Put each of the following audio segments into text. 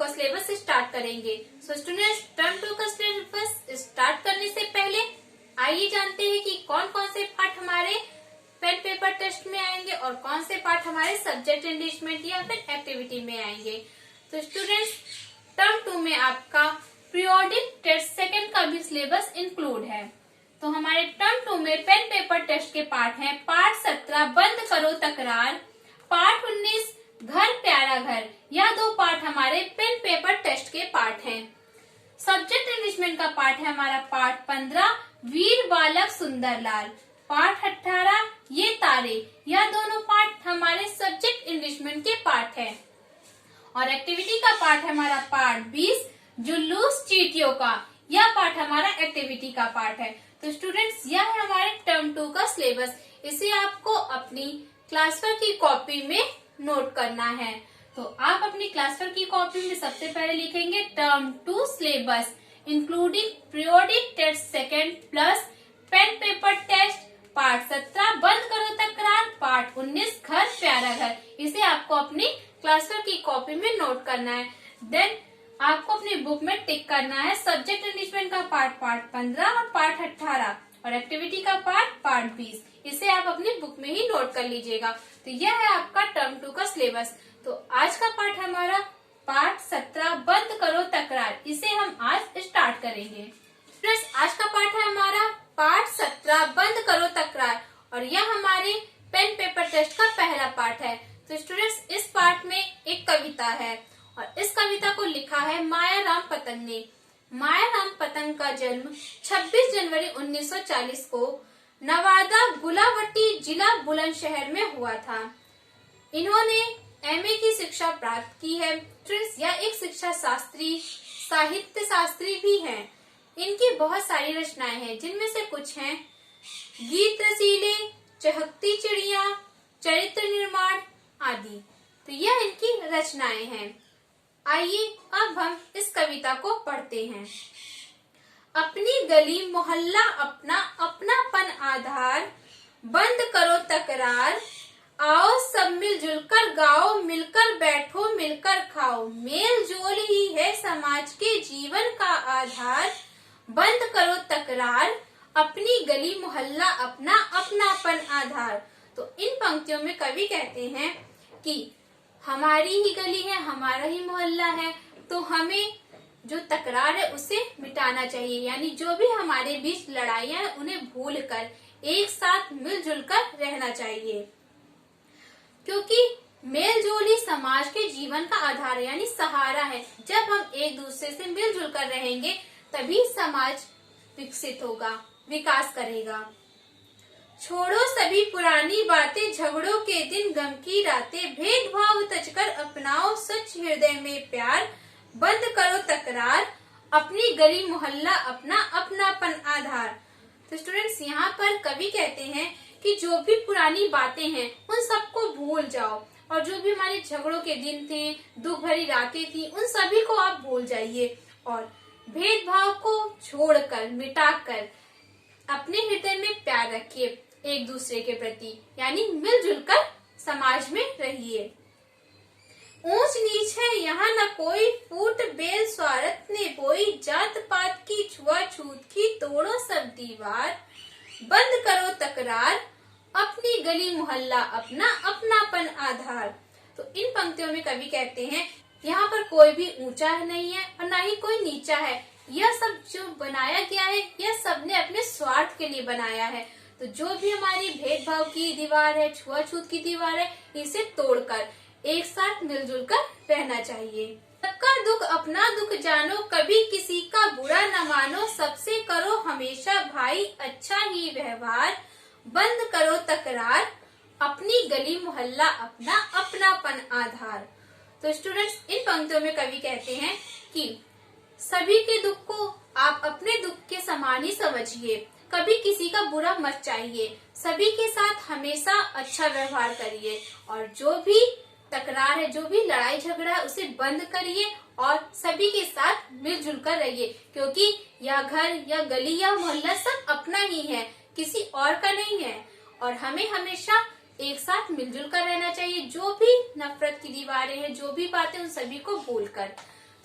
का syllabus start करेंगे। So students, term 2 का सिलेबस स्टार्ट करने से पहले आइए जानते हैं कि कौन कौन से पार्ट हमारे पेन पेपर टेस्ट में आएंगे और कौन से पार्ट हमारे सब्जेक्ट एनरिचमेंट या फिर एक्टिविटी में आएंगे। तो स्टूडेंट्स, टर्म 2 में आपका पीरियोडिक टेस्ट सेकंड का भी सिलेबस इंक्लूड है। तो हमारे टर्म 2 में पेन पेपर टेस्ट के पार्ट हैं पार्ट 17 बंद करो तकरार, पार्ट 19 घर प्यारा घर। यह दो पार्ट हमारे पेन पेपर टेस्ट के पार्ट हैं। सब्जेक्ट एनरिचमेंट का पार्ट है हमारा पार्ट 15 वीर बालक सुंदरलाल, पार्ट 18 ये तारे। यह दोनों पार्ट हमारे सब्जेक्ट एनरिचमेंट के पार्ट हैं। और एक्टिविटी का पार्ट है हमारा पार्ट 20 जुलूस चींटियों का। यह पार्ट हमारा एक्टिविटी का पार्ट है। तो स्टूडेंट्स, यह है हमारे टर्म 2 का सिलेबस। इसे आपको अपनी क्लास वर्क की कॉपी में नोट करना है। तो आप अपनी क्लास वर्क की कॉपी में सबसे पहले लिखेंगे term 2 syllabus including periodic test second plus pen paper test, part 17 बंद करो तकरार, पार्ट 19 घर प्यारा घर। इसे आपको अपनी क्लास वर्क की कॉपी में नोट करना है। देन आपको अपनी बुक में टिक करना है सब्जेक्ट एनरिचमेंट का पार्ट 15 और पार्ट 18 और एक्टिविटी का पार्ट 20। इसे आप अपनी बुक में ही नोट कर लीजिएगा। तो यह है आपका टर्म 2 का सिलेबस। तो आज का पार्ट हमारा पार्ट 17 बंद करो तकरार। इसे हम आज स्टार्ट करेंगे। प्लस आज का पार्ट है हमारा पार्ट 17 बंद करो तकरार और यह हमारे पेन पेपर टेस्ट का पहला पार्ट है। तो स्टूडेंट्स, इस पार्ट में एक कविता है और इस कविता को लिखा है मायाराम पतंग ने। मायाराम पतंग का जन्म 26 जनवरी 1940 को नवादा गुलावटी जिला बुलंदशहर में हुआ था। इन्होंने एमए की शिक्षा प्राप्त की है। फ्रेंड्स, यह एक शिक्षा शास्त्री साहित्य शास्त्री भी हैं। इनकी बहुत सारी रचनाएं हैं, जिनमें से कुछ हैं गीत रसीले, चहकती चिड़िया, चरित्र निर्माण आदि। तो यह इनकी रचनाएं हैं। आइए अब हम इस कविता को पढ़ते हैं। अपनी गली मोहल्ला अपना अपनापन आधार, बंद करो तकरार, आओ सब मिलजुल कर गाओ, मिलकर बैठो मिलकर खाओ, मेल जोल ही है समाज के जीवन का आधार, बंद करो तकरार, अपनी गली मोहल्ला अपना अपनापन आधार। तो इन पंक्तियों में कवि कहते हैं कि हमारी ही गली है, हमारा ही मोहल्ला है, तो हमें जो तकरार है उसे मिटाना चाहिए। यानी जो भी हमारे बीच लड़ाइयां हैं उन्हें भूलकर एक साथ मिलजुल कर रहना चाहिए, क्योंकि मेलजोल ही समाज के जीवन का आधार है, यानी सहारा है। जब हम एक दूसरे से मिलजुल कर रहेंगे तभी समाज विकसित होगा, विकास करेगा। छोड़ो सभी पुरानी बातें, झगड़ों के दिन गम की रातें, भेदभाव तजकर अपनाओ सच हृदय में प्यार, बंद करो तकरार, अपनी गली मोहल्ला अपना अपनापन आधार। तो स्टूडेंट्स, यहाँ पर कवि कहते हैं कि जो भी पुरानी बातें हैं उन सबको भूल जाओ और जो भी हमारे झगड़ों के दिन थे, दुख भरी रातें थी, उन सभी को आप भूल जाइए और भेदभाव को छोड़कर मिटाकर अपने हृदय में प्यार रखिए एक दूसरे के प्रति, यानी मिलजुल कर समाज में रहिए। ऊंच नीच है यहाँ न कोई, फूट बेल स्वार्थ ने बोई, जात पात की छुआछूत की तोड़ो सब दीवार, बंद करो तकरार, अपनी गली मोहल्ला अपना अपनापन आधार। तो इन पंक्तियों में कवि कहते हैं यहाँ पर कोई भी ऊंचा नहीं है और न ही कोई नीचा है। यह सब जो बनाया गया है यह सबने अपने स्वार्थ के लिए बनाया है। तो जो भी हमारी भेदभाव की दीवार है, छुआछूत की दीवार है, इसे तोड़कर एक साथ मिलजुल कर रहना चाहिए। सबका दुख अपना दुख जानो, कभी किसी का बुरा न मानो, सबसे करो हमेशा भाई अच्छा ही व्यवहार, बंद करो तकरार, अपनी गली मोहल्ला अपना अपनापन आधार। तो स्टूडेंट्स, इन पंक्तियों में कवि कहते हैं कि सभी के दुख को आप अपने दुख के समान ही समझिए, कभी किसी का बुरा मत चाहिए, सभी के साथ हमेशा अच्छा व्यवहार करिए और जो भी तकरार है, जो भी लड़ाई झगड़ा है, उसे बंद करिए और सभी के साथ मिलजुल कर रहिए, क्योंकि यह घर या गली या मोहल्ला सब अपना ही है, किसी और का नहीं है। और हमें हमेशा एक साथ मिलजुल कर रहना चाहिए। जो भी नफरत की दीवारें हैं, जो भी बातें, उन सभी को भूलकर।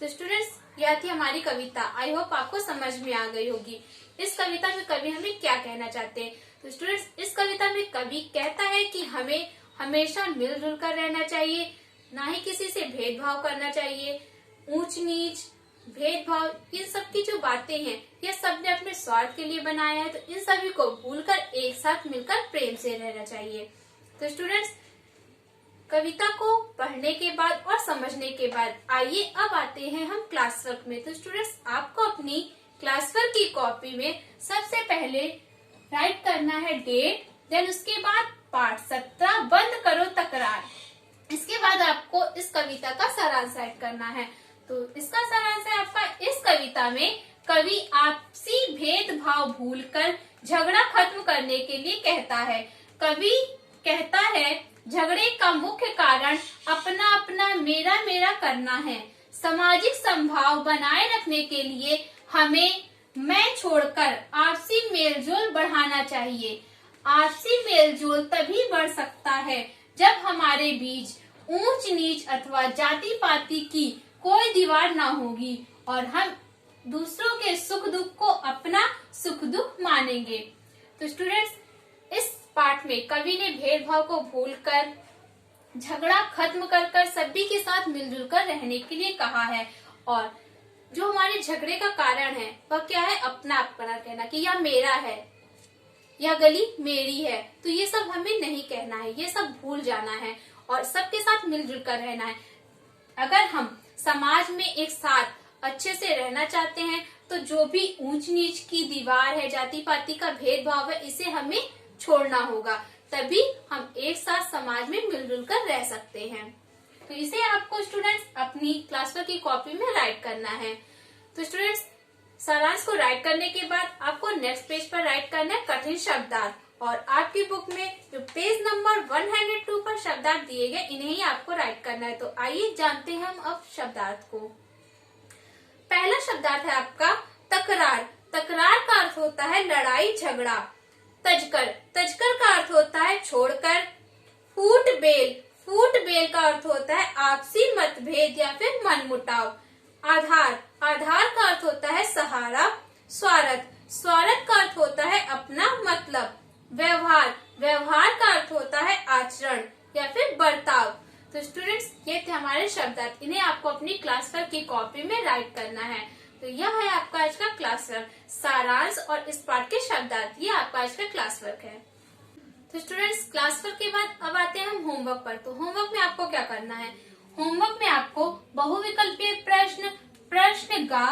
तो स्टूडेंट्स, यह थी हमारी कविता। आई होप आपको समझ में आ गई होगी। इस कविता में कवि हमें क्या कहना चाहते हैं। तो स्टूडेंट्स, इस कविता में कवि कहता है कि हमें हमेशा मिलजुल कर रहना चाहिए, ना ही किसी से भेदभाव करना चाहिए। ऊंच नीच, भेदभाव, इन सब की जो बातें हैं, यह सब ने अपने स्वार्थ के लिए बनाया है। तो इन सभी को भूलकर एक साथ मिलकर प्रेम से रहना चाहिए। तो स्टूडेंट्स, कविता को पढ़ने के बाद और समझने के बाद आइए अब आते हैं हम क्लास वर्क में। तो स्टूडेंट्स, आपको अपनी क्लास वर्क की कॉपी में सबसे पहले राइट करना है डेट, देन उसके बाद पाठ 17 बंद करो तकरार। इसके बाद आपको इस कविता का सारांश राइट करना है। तो इसका सारांश है आपका, इस कविता में कवि आपसी भेदभाव भूलकर झगड़ा खत्म करने के लिए कहता है। कवि कहता है झगड़े का मुख्य कारण अपना अपना मेरा मेरा करना है। सामाजिक समभाव बनाए रखने के लिए हमें मैं छोड़कर आपसी मेलजोल बढ़ाना चाहिए। आपसी मेलजोल तभी बढ़ सकता है जब हमारे बीच ऊंच नीच अथवा जाति पाति की कोई दीवार ना होगी और हम दूसरों के सुख दुख को अपना सुख दुख मानेंगे। तो स्टूडेंट्स, इस पाठ में कवि ने भेदभाव को भूलकर झगड़ा खत्म कर सभी के साथ मिलजुल कर रहने के लिए कहा है। और जो हमारे झगड़े का कारण है वह क्या है, अपना अपना कहना कि यह मेरा है, यह गली मेरी है। तो ये सब हमें नहीं कहना है, ये सब भूल जाना है और सबके साथ मिलजुल कर रहना है। अगर हम समाज में एक साथ अच्छे से रहना चाहते हैं तो जो भी ऊंच नीच की दीवार है, जाति पाति का भेदभाव है, इसे हमें छोड़ना होगा। तभी हम एक साथ समाज में मिलजुल कर रह सकते हैं। तो इसे आपको स्टूडेंट्स अपनी क्लास वर्क की कॉपी में राइट करना है। तो स्टूडेंट्स, सारांश को राइट करने के बाद आपको नेक्स्ट पेज पर राइट करना है कठिन शब्दार्थ। और आपकी बुक में जो पेज नंबर 102 पर शब्दार्थ दिए गए, इन्हें ही आपको राइट करना है। तो आइए जानते हैं हम अब शब्दार्थ को। पहला शब्दार्थ है आपका तकरार। तकरार का अर्थ होता है लड़ाई झगड़ा। तजकर, तजकर का अर्थ होता है छोड़कर। फूटबेल, फूटबेल का अर्थ होता है आपसी मतभेद या फिर मनमुटाव। आधार, आधार का अर्थ होता है सहारा। स्वार्थ, स्वार्थ का अर्थ होता है अपना मतलब। व्यवहार, व्यवहार का अर्थ होता है आचरण या फिर बर्ताव। तो स्टूडेंट्स, ये थे हमारे शब्दार्थ, इन्हें आपको अपनी क्लास वर्क की कॉपी में राइट करना है। तो यह है आपका आज का क्लास वर्क, सारांश और इस पाठ के शब्दार्थ, ये आपका आज का क्लास वर्क है। तो स्टूडेंट्स, क्लास वर्क के बाद अब आते हैं हम होमवर्क पर। तो होमवर्क में आपको क्या करना है, होमवर्क में आपको बहुविकल्पीय प्रश्न, प्रश्न गा,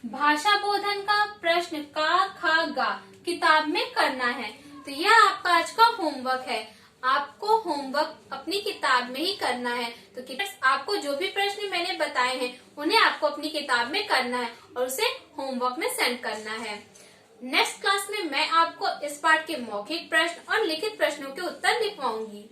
भाषा बोधन का प्रश्न का खा गा किताब में करना है। तो यह आपका आज का होमवर्क है। आपको होमवर्क अपनी किताब में ही करना है। तो आपको जो भी प्रश्न मैंने बताए हैं उन्हें आपको अपनी किताब में करना है और उसे होमवर्क में सेंड करना है। नेक्स्ट क्लास में मैं आपको इस पाठ के मौखिक प्रश्न और लिखित प्रश्नों के उत्तर लिखवाऊंगी।